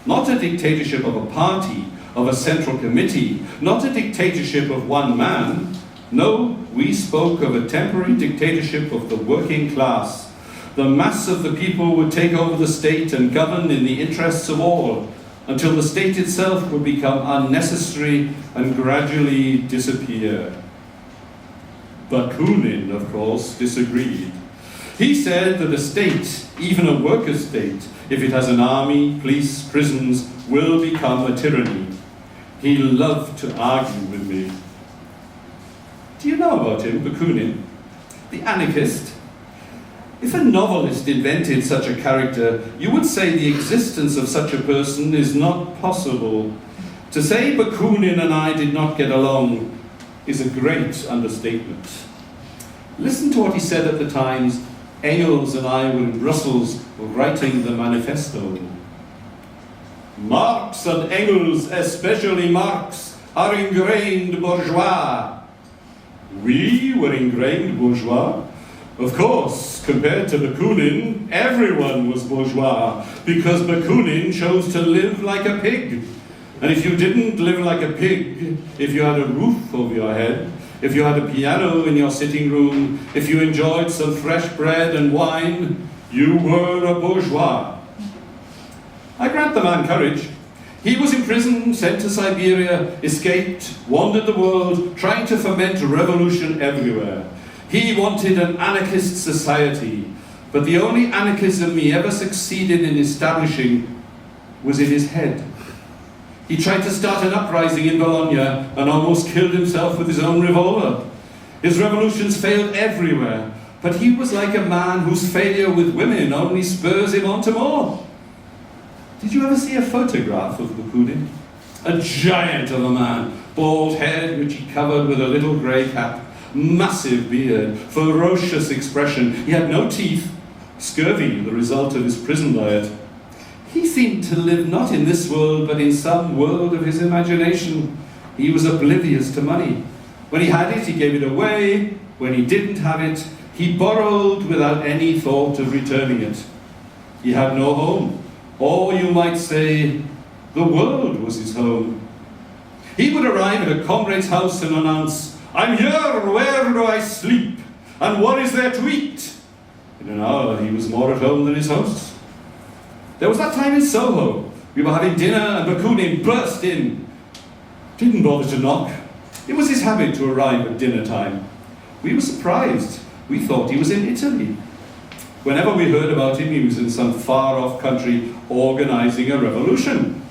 not a dictatorship of a party, of a central committee, not a dictatorship of one man. No, we spoke of a temporary dictatorship of the working class. The mass of the people would take over the state and govern in the interests of all, until the state itself would become unnecessary and gradually disappear. Bakunin, of course, disagreed. He said that a state, even a worker state, if it has an army, police, prisons, will become a tyranny. He loved to argue with me. Do you know about him, Bakunin? The anarchist? If a novelist invented such a character, you would say the existence of such a person is not possible. To say Bakunin and I did not get along is a great understatement. Listen to what he said at the times Engels and I were in Brussels writing the manifesto. Marx and Engels, especially Marx, are ingrained bourgeois. We were ingrained bourgeois. Of course, compared to Bakunin, everyone was bourgeois, because Bakunin chose to live like a pig. And if you didn't live like a pig, if you had a roof over your head, if you had a piano in your sitting room, if you enjoyed some fresh bread and wine, you were a bourgeois. I grant the man courage. He was imprisoned, sent to Siberia, escaped, wandered the world, trying to foment revolution everywhere. He wanted an anarchist society, but the only anarchism he ever succeeded in establishing was in his head. He tried to start an uprising in Bologna and almost killed himself with his own revolver. His revolutions failed everywhere, but he was like a man whose failure with women only spurs him on to more. Did you ever see a photograph of Bakunin? A giant of a man, bald head which he covered with a little grey cap, massive beard, ferocious expression. He had no teeth, scurvy, the result of his prison diet. He seemed to live not in this world, but in some world of his imagination. He was oblivious to money. When he had it, he gave it away. When he didn't have it, he borrowed without any thought of returning it. He had no home. Or you might say, the world was his home. He would arrive at a comrade's house and announce, "I'm here, where do I sleep? And what is there to eat?" In an hour, he was more at home than his hosts. There was that time in Soho. We were having dinner and Bakunin burst in. Didn't bother to knock. It was his habit to arrive at dinner time. We were surprised. We thought he was in Italy. Whenever we heard about him, he was in some far-off country organizing a revolution.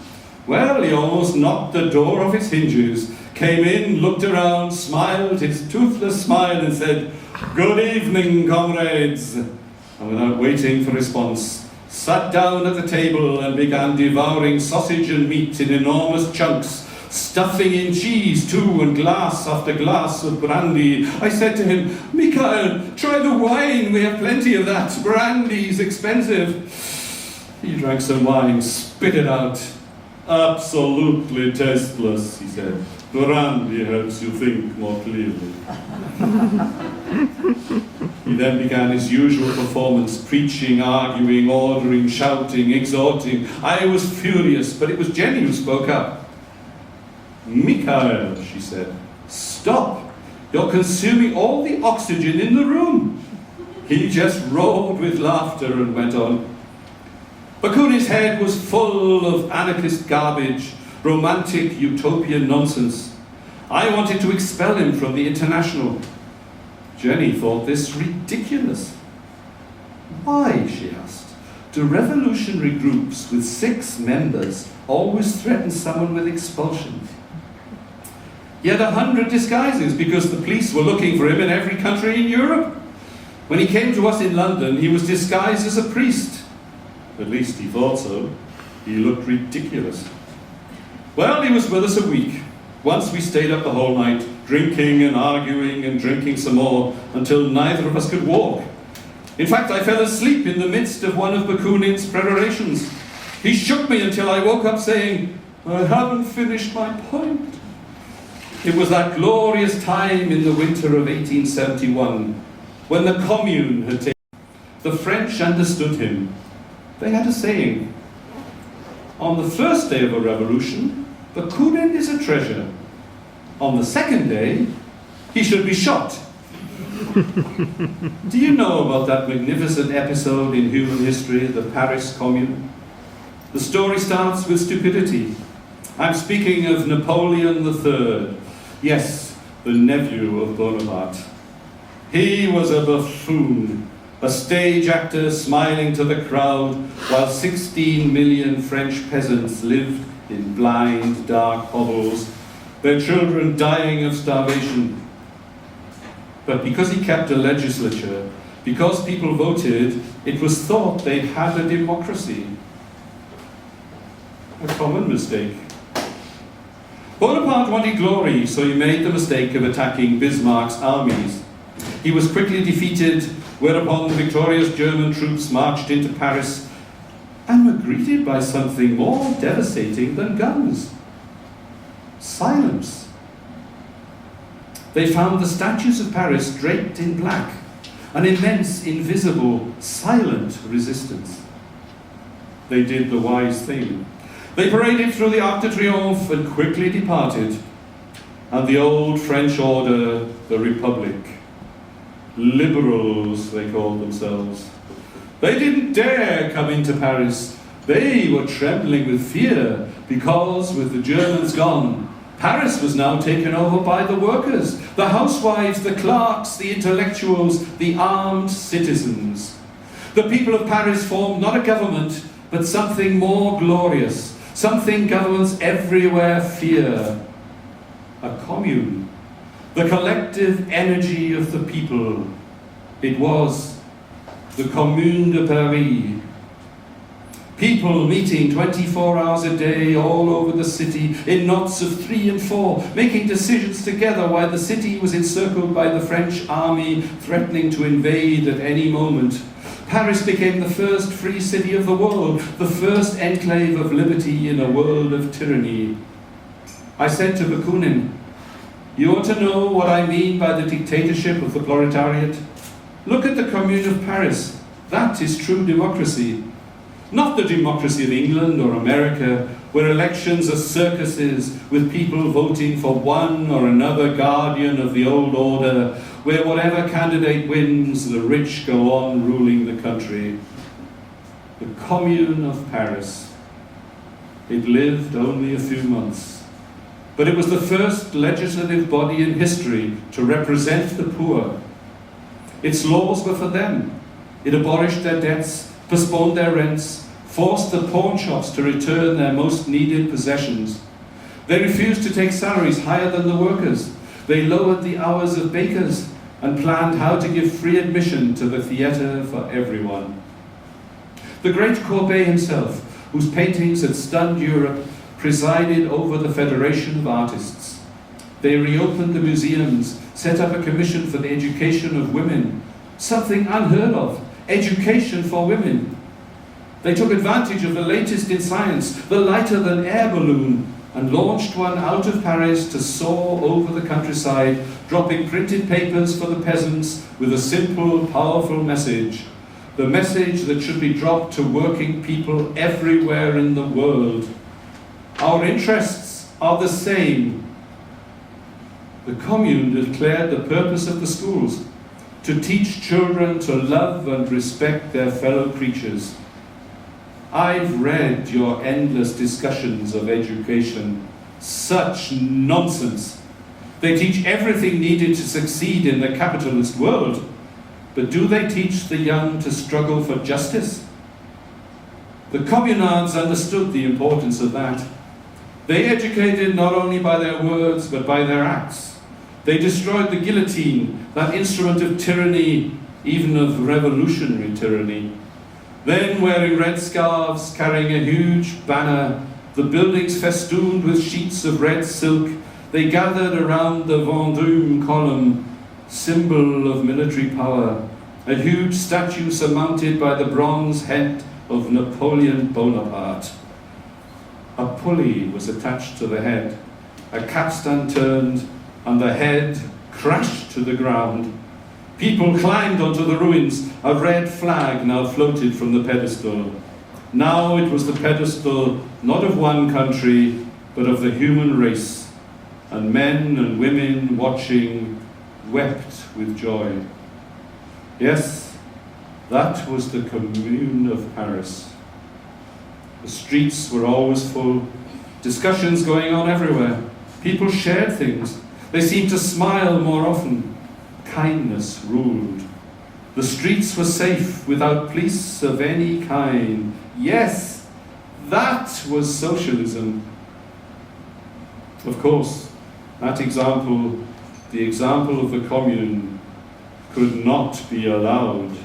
Well, he almost knocked the door off its hinges, came in, looked around, smiled his toothless smile and said, "Good evening, comrades," and without waiting for response, sat down at the table and began devouring sausage and meat in enormous chunks, stuffing in cheese too, and glass after glass of brandy. I said to him, "Mikhail, try the wine, we have plenty of that. Brandy's expensive." He drank some wine, spit it out. "Absolutely tasteless," he said. "Brandy helps you think more clearly." He then began his usual performance, preaching, arguing, ordering, shouting, exhorting. I was furious, but it was Jenny who spoke up. "Mikhail," she said, "stop. You're consuming all the oxygen in the room." He just roared with laughter and went on. Bakunin's head was full of anarchist garbage, romantic utopian nonsense. I wanted to expel him from the International. Jenny thought this ridiculous. "Why," she asked, "do revolutionary groups with 6 members always threaten someone with expulsion?" He had 100 disguises because the police were looking for him in every country in Europe. When he came to us in London, he was disguised as a priest. At least he thought so. He looked ridiculous. Well, he was with us a week. Once we stayed up the whole night, drinking and arguing and drinking some more, until neither of us could walk. In fact, I fell asleep in the midst of one of Bakunin's perorations. He shook me until I woke up saying, "I haven't finished my point." It was that glorious time in the winter of 1871, when the Commune had taken. The French understood him. They had a saying, "On the first day of a revolution, Bakunin is a treasure. On the second day, he should be shot." Do you know about that magnificent episode in human history, the Paris Commune? The story starts with stupidity. I'm speaking of Napoleon III. Yes, the nephew of Bonaparte. He was a buffoon, a stage actor smiling to the crowd while 16 million French peasants lived in blind, dark hovels, their children dying of starvation. But because he kept a legislature, because people voted, it was thought they'd had a democracy. A common mistake. Bonaparte wanted glory, so he made the mistake of attacking Bismarck's armies. He was quickly defeated, whereupon the victorious German troops marched into Paris and were greeted by something more devastating than guns. Silence. They found the statues of Paris draped in black, an immense, invisible, silent resistance. They did the wise thing. They paraded through the Arc de Triomphe and quickly departed. And the old French order, the Republic, liberals they called themselves, they didn't dare come into Paris. They were trembling with fear because, with the Germans gone, Paris was now taken over by the workers, the housewives, the clerks, the intellectuals, the armed citizens. The people of Paris formed not a government, but something more glorious, something governments everywhere fear: a commune, the collective energy of the people. It was the Commune de Paris. People meeting 24 hours a day all over the city in knots of 3 and 4, making decisions together while the city was encircled by the French army threatening to invade at any moment. Paris became the first free city of the world, the first enclave of liberty in a world of tyranny. I said to Bakunin, "You want to know what I mean by the dictatorship of the proletariat? Look at the Commune of Paris. That is true democracy. Not the democracy of England or America, where elections are circuses with people voting for one or another guardian of the old order, where whatever candidate wins, the rich go on ruling the country. The Commune of Paris. It lived only a few months, but it was the first legislative body in history to represent the poor. Its laws were for them. It abolished their debts, postponed their rents, forced the pawn shops to return their most needed possessions. They refused to take salaries higher than the workers. They lowered the hours of bakers and planned how to give free admission to the theatre for everyone. The great Courbet himself, whose paintings had stunned Europe, presided over the Federation of Artists. They reopened the museums, set up a commission for the education of women, something unheard of, education for women. They took advantage of the latest in science, the lighter-than-air balloon, and launched one out of Paris to soar over the countryside, dropping printed papers for the peasants with a simple, powerful message. The message that should be dropped to working people everywhere in the world. Our interests are the same. The Commune declared the purpose of the schools: to teach children to love and respect their fellow creatures. I've read your endless discussions of education. Such nonsense. They teach everything needed to succeed in the capitalist world, but do they teach the young to struggle for justice? The communards understood the importance of that. They educated not only by their words, but by their acts. They destroyed the guillotine, that instrument of tyranny, even of revolutionary tyranny. Then, wearing red scarves, carrying a huge banner, the buildings festooned with sheets of red silk, they gathered around the Vendôme column, symbol of military power, a huge statue surmounted by the bronze head of Napoleon Bonaparte. A pulley was attached to the head, a capstan turned, and the head crashed to the ground. People climbed onto the ruins. A red flag now floated from the pedestal. Now it was the pedestal not of one country, but of the human race. And men and women watching wept with joy. Yes, that was the Commune of Paris. The streets were always full, discussions going on everywhere. People shared things. They seemed to smile more often. Kindness ruled. The streets were safe, without police of any kind. Yes, that was socialism. Of course, that example, the example of the Commune, could not be allowed.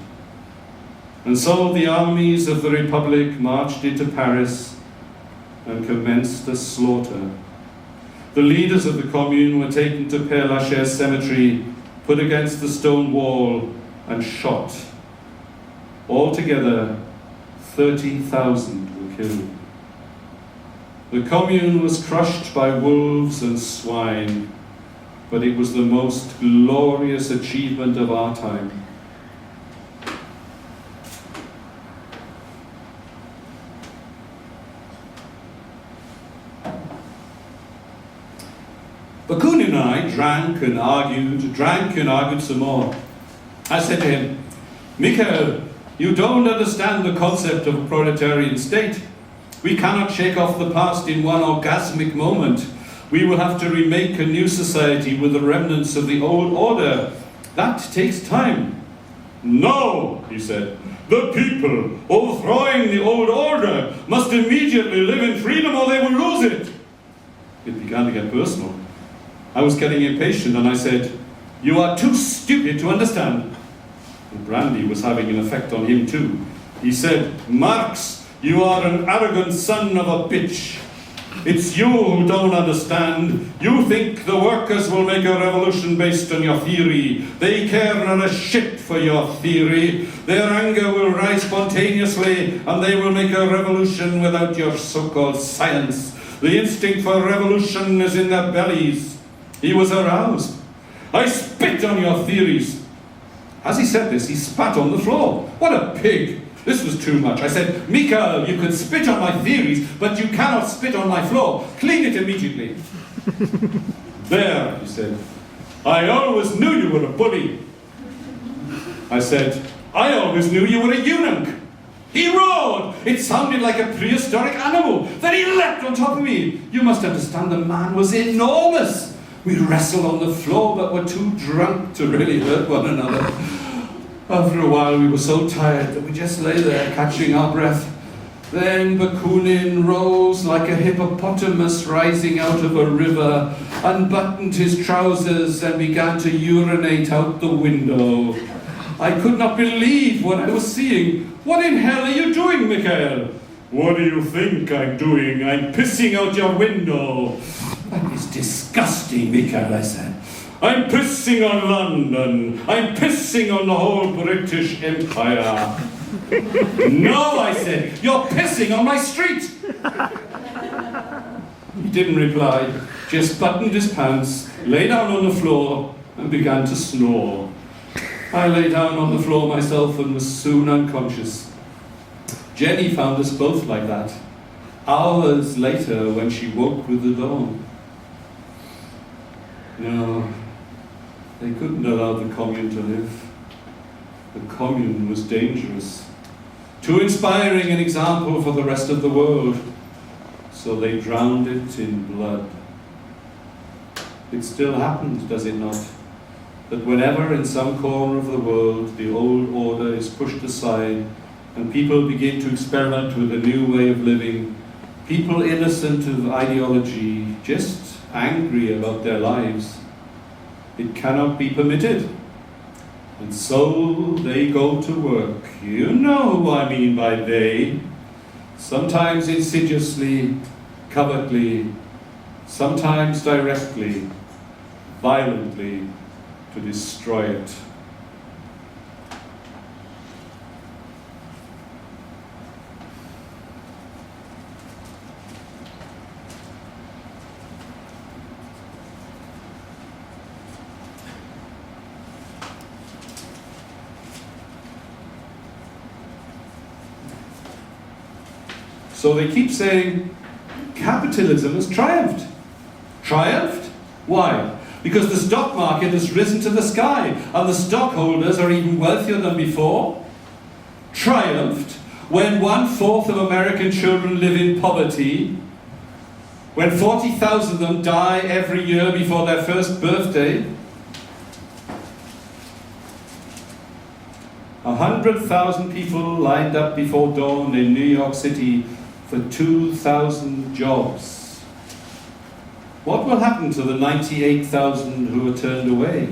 And so the armies of the Republic marched into Paris and commenced a slaughter. The leaders of the Commune were taken to Père Lachaise cemetery, put against the stone wall, and shot. Altogether, 30,000 were killed. The Commune was crushed by wolves and swine, but it was the most glorious achievement of our time. drank and argued some more. I said to him, Mikhail, you don't understand the concept of a proletarian state. We cannot shake off the past in one orgasmic moment. We will have to remake a new society with the remnants of the old order. That takes time. No, he said. The people overthrowing the old order must immediately live in freedom or they will lose it. It began to get personal. I was getting impatient and I said, you are too stupid to understand. The brandy was having an effect on him too. He said, Marx, you are an arrogant son of a bitch. It's you who don't understand. You think the workers will make a revolution based on your theory. They care not a shit for your theory. Their anger will rise spontaneously and they will make a revolution without your so-called science. The instinct for revolution is in their bellies. He was aroused. I spit on your theories. As he said this, he spat on the floor. What a pig. This was too much. I said, Mikhail, you can spit on my theories, but you cannot spit on my floor. Clean it immediately. There, he said. I always knew you were a bully. I said, I always knew you were a eunuch. He roared. It sounded like a prehistoric animal. Then he leapt on top of me. You must understand the man was enormous. We wrestled on the floor, but were too drunk to really hurt one another. After a while, we were so tired that we just lay there, catching our breath. Then Bakunin rose like a hippopotamus rising out of a river, unbuttoned his trousers and began to urinate out the window. I could not believe what I was seeing. What in hell are you doing, Mikhail? What do you think I'm doing? I'm pissing out your window. That is disgusting, Mikhail, I said. I'm pissing on London. I'm pissing on the whole British Empire. No, I said, you're pissing on my street. He didn't reply, just buttoned his pants, lay down on the floor, and began to snore. I lay down on the floor myself and was soon unconscious. Jenny found us both like that, hours later when she woke with the dawn. No, they couldn't allow the commune to live. The commune was dangerous, too inspiring an example for the rest of the world, so they drowned it in blood. It still happens, does it not, that whenever in some corner of the world the old order is pushed aside and people begin to experiment with a new way of living, people innocent of ideology, just angry about their lives, it cannot be permitted. And so they go to work. You know who I mean by they. Sometimes insidiously, covertly, sometimes directly, violently, to destroy it. So they keep saying, capitalism has triumphed. Triumphed? Why? Because the stock market has risen to the sky and the stockholders are even wealthier than before. Triumphed when 1/4 of American children live in poverty, when 40,000 of them die every year before their first birthday. 100,000 people lined up before dawn in New York City for 2,000 jobs. What will happen to the 98,000 who are turned away?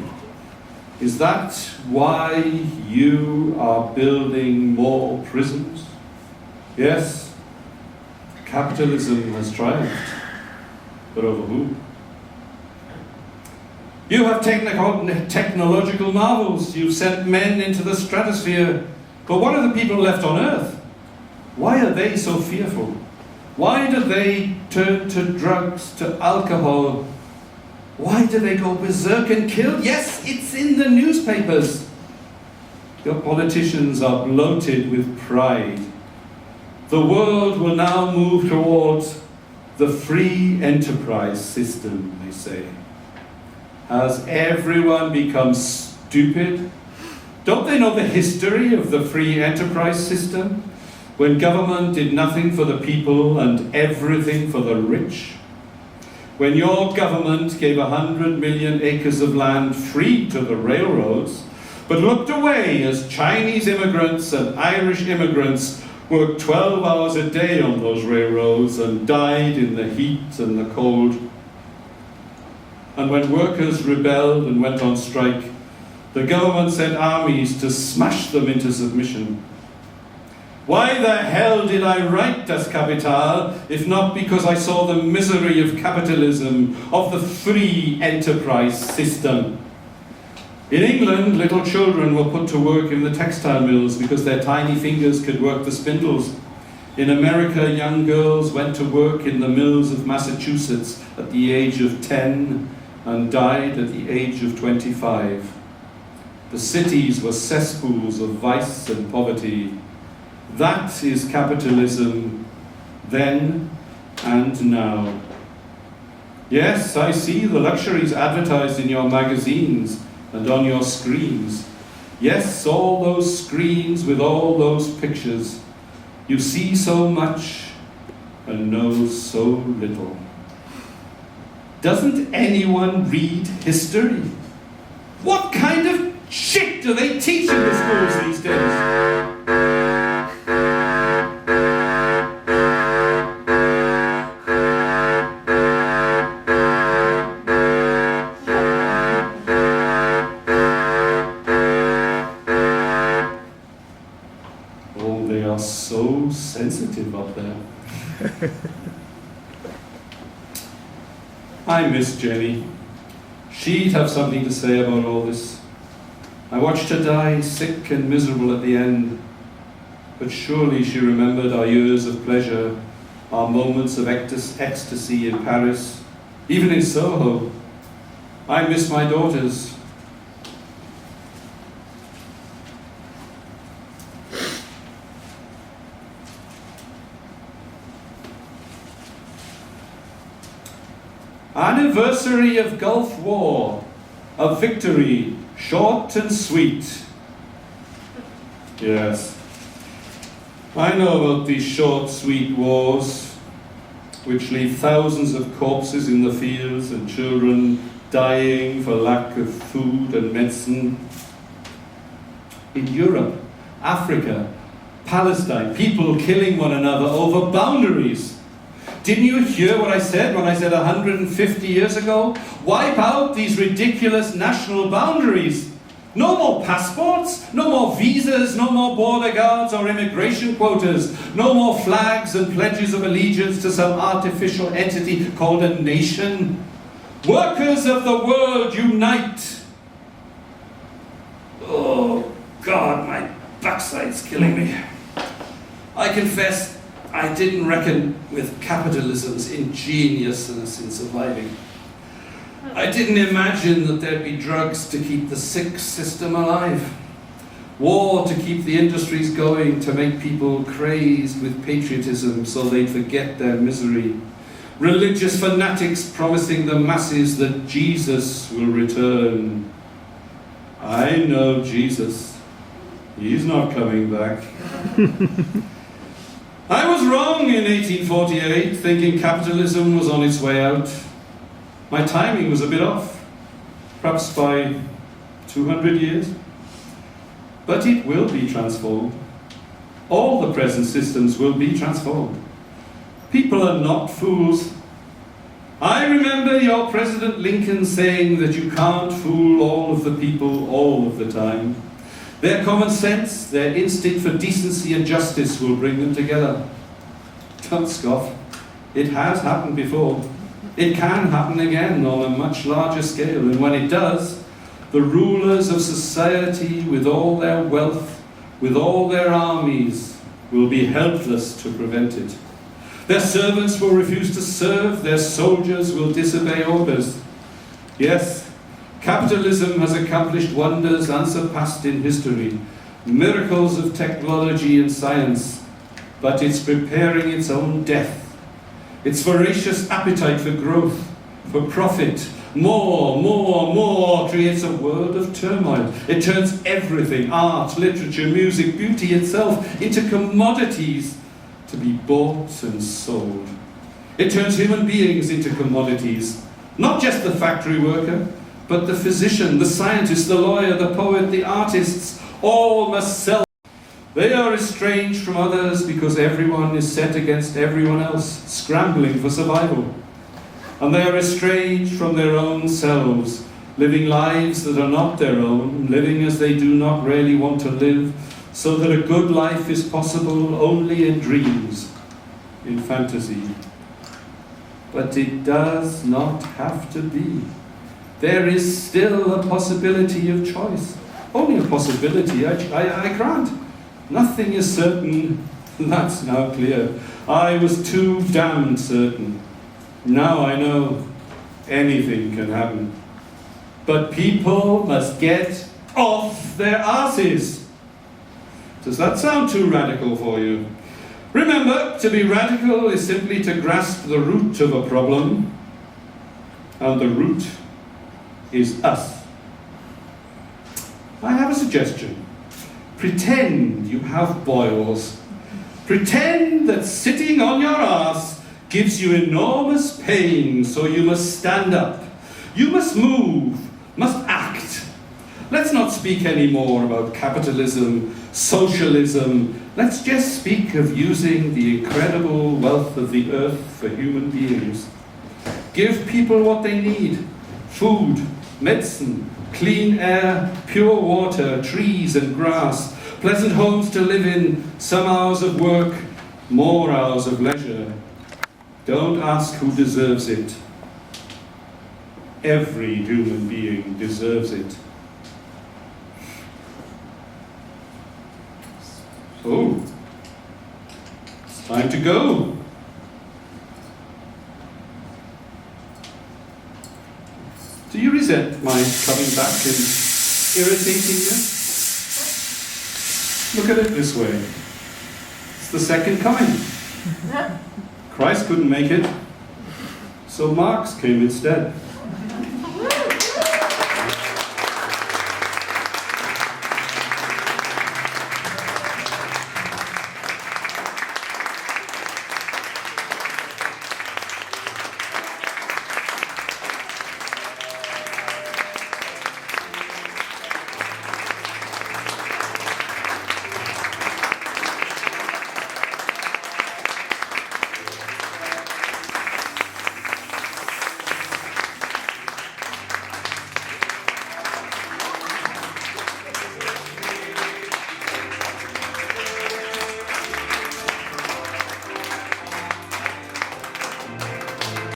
Is that why you are building more prisons? Yes, capitalism has triumphed, but over who? You have technological marvels. You've sent men into the stratosphere, but what are the people left on Earth? Why are they so fearful? Why do they turn to drugs, to alcohol? Why do they go berserk and kill? Yes, it's in the newspapers. Your politicians are bloated with pride. The world will now move towards the free enterprise system, they say. Has everyone become stupid? Don't they know the history of the free enterprise system, when government did nothing for the people and everything for the rich? When your government gave 100 million acres of land free to the railroads, but looked away as Chinese immigrants and Irish immigrants worked 12 hours a day on those railroads and died in the heat and the cold. And when workers rebelled and went on strike, the government sent armies to smash them into submission. Why the hell did I write Das Kapital, if not because I saw the misery of capitalism, of the free enterprise system? In England, little children were put to work in the textile mills because their tiny fingers could work the spindles. In America, young girls went to work in the mills of Massachusetts at the age of 10 and died at the age of 25. The cities were cesspools of vice and poverty. That is capitalism, then and now. Yes, I see the luxuries advertised in your magazines and on your screens. Yes, all those screens with all those pictures. You see so much and know so little. Doesn't anyone read history? What kind of shit do they teach in the schools these days? Oh, they are so sensitive up there. I miss Jenny. She'd have something to say about all this. I watched her die, sick and miserable at the end. But surely she remembered our years of pleasure, our moments of ecstasy in Paris, even in Soho. I miss my daughters. Anniversary of Gulf War, a victory, short and sweet. Yes, I know about these short, sweet wars, which leave thousands of corpses in the fields and children dying for lack of food and medicine. In Europe, Africa, Palestine, people killing one another over boundaries. Didn't you hear what I said when I said 150 years ago? Wipe out these ridiculous national boundaries. No more passports, no more visas, no more border guards or immigration quotas, no more flags and pledges of allegiance to some artificial entity called a nation. Workers of the world, unite! Oh, God, my backside's killing me. I confess, I didn't reckon with capitalism's ingeniousness in surviving. I didn't imagine that there'd be drugs to keep the sick system alive, war to keep the industries going, to make people crazed with patriotism so they'd forget their misery, religious fanatics promising the masses that Jesus will return. I know Jesus. He's not coming back. I was wrong in 1848, thinking capitalism was on its way out. My timing was a bit off, perhaps by 200 years. But it will be transformed. All the present systems will be transformed. People are not fools. I remember your President Lincoln saying that you can't fool all of the people all of the time. Their common sense, their instinct for decency and justice will bring them together. Don't scoff. It has happened before. It can happen again on a much larger scale, and when it does, the rulers of society, with all their wealth, with all their armies, will be helpless to prevent it. Their servants will refuse to serve, their soldiers will disobey orders. Yes, capitalism has accomplished wonders unsurpassed in history, miracles of technology and science, but it's preparing its own death. Its voracious appetite for growth, for profit, more creates a world of turmoil. It turns everything, art, literature, music, beauty itself, into commodities to be bought and sold. It turns human beings into commodities, not just the factory worker, but the physician, the scientist, the lawyer, the poet, the artists, all must sell. They are estranged from others because everyone is set against everyone else, scrambling for survival. And they are estranged from their own selves, living lives that are not their own, living as they do not really want to live, so that a good life is possible only in dreams, in fantasy. But it does not have to be. There is still a possibility of choice. Only a possibility, I grant. Nothing is certain, that's now clear. I was too damned certain. Now I know anything can happen. But people must get off their asses. Does that sound too radical for you? Remember, to be radical is simply to grasp the root of a problem, and the root is us. I have a suggestion. Pretend you have boils. Pretend that sitting on your ass gives you enormous pain, so you must stand up. You must move, must act. Let's not speak any more about capitalism, socialism. Let's just speak of using the incredible wealth of the earth for human beings. Give people what they need: food, medicine, clean air, pure water, trees and grass, pleasant homes to live in, some hours of work, more hours of leisure. Don't ask who deserves it. Every human being deserves it. So, it's time to go. Do you resent my coming back and irritating you? Look at it this way. It's the second coming. Christ couldn't make it, so Marx came instead.